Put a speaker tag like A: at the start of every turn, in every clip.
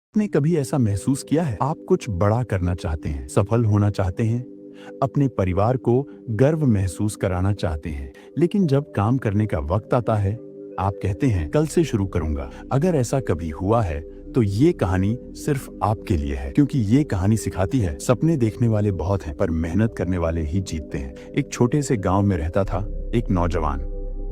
A: आपने कभी ऐसा महसूस किया है? आप कुछ बड़ा करना चाहते हैं, सफल होना चाहते हैं, अपने परिवार को गर्व महसूस कराना चाहते हैं, लेकिन जब काम करने का वक्त आता है, आप कहते हैं कल से शुरू करूंगा। अगर ऐसा कभी हुआ है, तो ये कहानी सिर्फ आपके लिए है, क्योंकि ये कहानी सिखाती है सपने देखने वाले बहुत हैं, पर मेहनत करने वाले ही जीतते हैं। एक छोटे से गांव में रहता था एक नौजवान,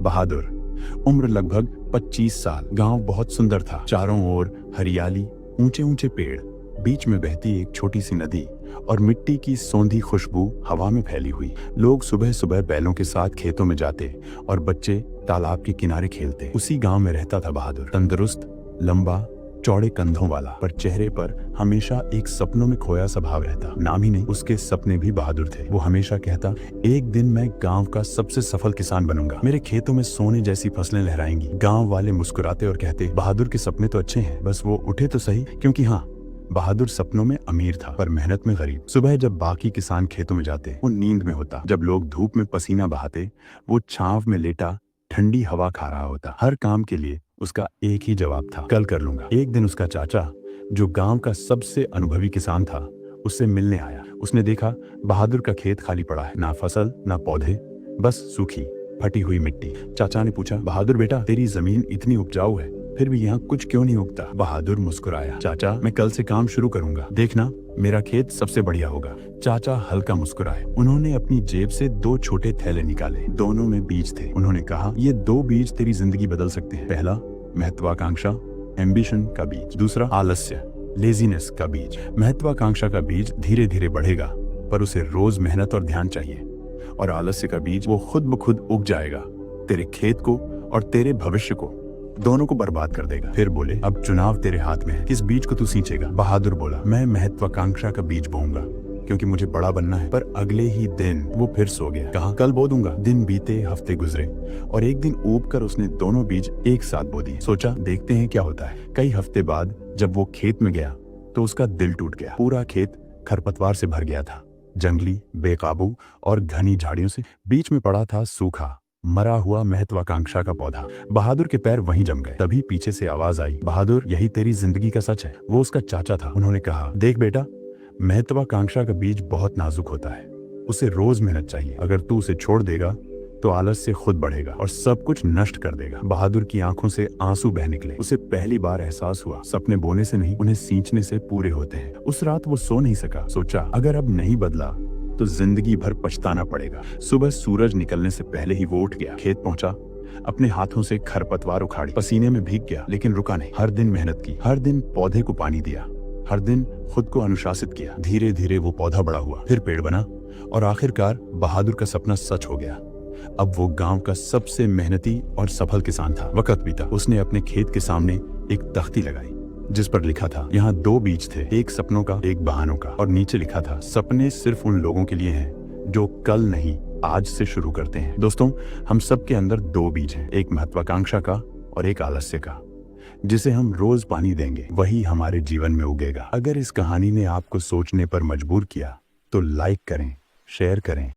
A: बहादुर। उम्र लगभग 25 साल। गांव बहुत सुंदर था, चारों ओर हरियाली, ऊंचे ऊंचे पेड़, बीच में बहती एक छोटी सी नदी और मिट्टी की सौंधी खुशबू हवा में फैली हुई। लोग सुबह सुबह बैलों के साथ खेतों में जाते और बच्चे तालाब के किनारे खेलते। उसी गांव में रहता था बहादुर, तंदुरुस्त, लंबा, चौड़े कंधों वाला, पर चेहरे पर हमेशा एक सपनों में खोया स्वभाव रहता। नाम ही नहीं, उसके सपने भी बहादुर थे। वो हमेशा कहता, एक दिन मैं गांव का सबसे सफल किसान बनूंगा, मेरे खेतों में सोने जैसी फसलें लहराएंगी। गांव वाले मुस्कुराते और कहते, बहादुर के सपने तो अच्छे हैं, बस वो उठे तो सही। क्योंकि हाँ, बहादुर सपनों में अमीर था, पर मेहनत में गरीब। सुबह जब बाकी किसान खेतों में जाते, वो नींद में होता। जब लोग धूप में पसीना बहाते, वो छांव में लेटा ठंडी हवा खा रहा होता। हर काम के लिए उसका एक ही जवाब था, कल कर लूंगा। एक दिन उसका चाचा, जो गांव का सबसे अनुभवी किसान था, उससे मिलने आया। उसने देखा बहादुर का खेत खाली पड़ा है, ना फसल ना पौधे, बस सूखी फटी हुई मिट्टी। चाचा ने पूछा, बहादुर बेटा, तेरी जमीन इतनी उपजाऊ है, फिर भी यहाँ कुछ क्यों नहीं उगता? बहादुर मुस्कुराया, चाचा मैं कल से काम शुरू करूंगा, देखना मेरा खेत सबसे बढ़िया होगा। चाचा हल्का मुस्कुराए। उन्होंने अपनी जेब से 2 छोटे थैले निकाले, दोनों में बीज थे। उन्होंने कहा, ये 2 बीज तेरी जिंदगी बदल सकते हैं। पहला, महत्वाकांक्षा, एम्बिशन का बीज। दूसरा, आलस्य, लेजीनेस का बीज। महत्वाकांक्षा का बीज धीरे धीरे बढ़ेगा, पर उसे रोज मेहनत और ध्यान चाहिए। और आलस्य का बीज, वो खुद ब खुद उग जाएगा, तेरे खेत को और तेरे भविष्य को, दोनों को बर्बाद कर देगा। फिर बोले, अब चुनाव तेरे हाथ में है, किस बीज को तू सींचेगा? बहादुर बोला, मैं महत्वाकांक्षा का बीज बोऊंगा, क्योंकि मुझे बड़ा बनना है। पर अगले ही दिन वो फिर सो गया। कहा, कल बो दूंगा। दिन बीते, हफ्ते गुजरे, और एक दिन ऊब कर उसने दोनों बीज एक साथ बो दिए। सोचा, देखते हैं क्या होता है। कई हफ्ते बाद जब वो खेत में गया, तो उसका दिल टूट गया। पूरा खेत खरपतवार से भर गया था, जंगली, बेकाबू और घनी झाड़ियों से। बीच में पड़ा था सूखा, मरा हुआ महत्वाकांक्षा का पौधा। बहादुर के पैर वहीं जम गए। तभी पीछे से आवाज आई, बहादुर, यही तेरी जिंदगी का सच है। वो उसका चाचा था। उन्होंने कहा, देख बेटा, महत्वाकांक्षा का बीज बहुत नाजुक होता है, उसे रोज मेहनत चाहिए। अगर तू उसे छोड़ देगा तो आलस से खुद बढ़ेगा और सब कुछ नष्ट कर देगा। बहादुर की आंखों से आंसू बह निकले। उसे पहली बार एहसास हुआ, सपने बोने से नहीं, उन्हें सींचने से पूरे होते हैं। उस रात वो सो नहीं सका। सोचा, अगर अब नहीं बदला तो जिंदगी भर पछताना पड़ेगा। सुबह सूरज निकलने से पहले ही वो उठ गया, खेत पहुंचा, अपने हाथों से खरपतवार उखाड़ी, पसीने में भीग गया, लेकिन रुका नहीं। हर दिन मेहनत की, हर दिन पौधे को पानी दिया, हर दिन खुद को अनुशासित किया। धीरे धीरे वो पौधा बड़ा हुआ, फिर पेड़ बना, और आखिरकार बहादुर का सपना सच हो गया। अब वो गांव का सबसे मेहनती और सफल किसान था। वक्त बीता, उसने अपने खेत के सामने एक तख्ती लगाई, जिस पर लिखा था, यहाँ 2 बीज थे, एक सपनों का, एक बहानों का। और नीचे लिखा था, सपने सिर्फ उन लोगों के लिए हैं जो कल नहीं, आज से शुरू करते हैं। दोस्तों, हम सब के अंदर 2 बीज हैं, एक महत्वाकांक्षा का और एक आलस्य का। जिसे हम रोज पानी देंगे, वही हमारे जीवन में उगेगा। अगर इस कहानी ने आपको सोचने पर मजबूर किया, तो लाइक करें, शेयर करें